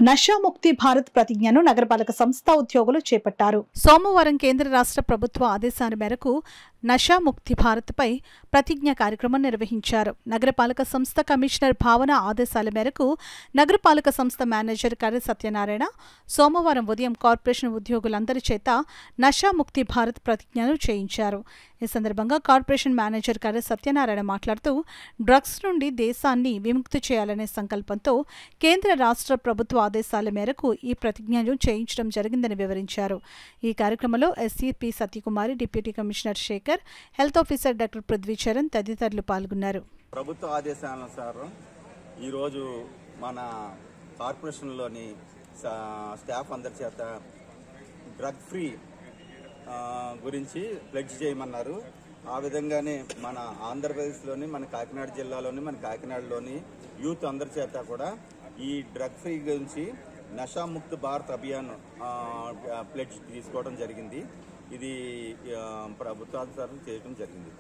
నషాముక్తి భారత్ ప్రతిజ్ఞను నగరపాలక సంస్థ ఉద్యోగులు చేపట్టారు. సోమవారం కేంద్ర రాష్ట్ర ప్రభుత్వ ఆదేశాల మేరకు నషాముక్తి భారత్ పై ప్రతిజ్ఞ కార్యక్రమం నిర్వహించారు. నగరపాలక సంస్థ కమిషనర్ భావన ఆదేశాల మేరకు నగరపాలక సంస్థ మేనేజర్ కర్ర సత్యనారాయణ సోమవారం ఉదయం కార్పొరేషన్ ఉద్యోగులందరి చేత నషాముక్తి భారత్ ప్రతిజ్ఞను చేయించారు. ఈ సందర్భంగా కార్పొరేషన్ మేనేజర్ కర్ర సత్యనారాయణ మాట్లాడుతూ డ్రగ్స్ నుండి దేశాన్ని విముక్తి చేయాలనే సంకల్పంతో కేంద్ర రాష్ట్ర ప్రభుత్వ ఆదేశాల మేరకు ఈ ప్రతిజ్ఞను చేయించడం జరిగిందని వివరించారు. ఈ కార్యక్రమంలో SCP Satyakumari, deputy commissioner Shekhar, health officer doctor Prithvicharan తదితరులు పాల్గొన్నారు. ప్రభుత్వ ఆదేశానుసారం ఈరోజు మన కార్పొరేషన్లోని స్టాఫ్ అందరి చేత డ్రగ్ ఫ్రీ గురించి ప్లెడ్జ్ చేయమన్నారు. ఆ విధంగానే మన ఆంధ్రప్రదేశ్లోని, మన కాకినాడ జిల్లాలోని, మన కాకినాడలోని యూత్ అందరి చేత కూడా ఈ డ్రగ్ ఫ్రీ గురించి నషాముక్త్ భారత్ అభియాన్ ప్లెడ్జ్ తీసుకోవడం జరిగింది. ఇది ప్రభుత్వాధికారులు చేయడం జరిగింది.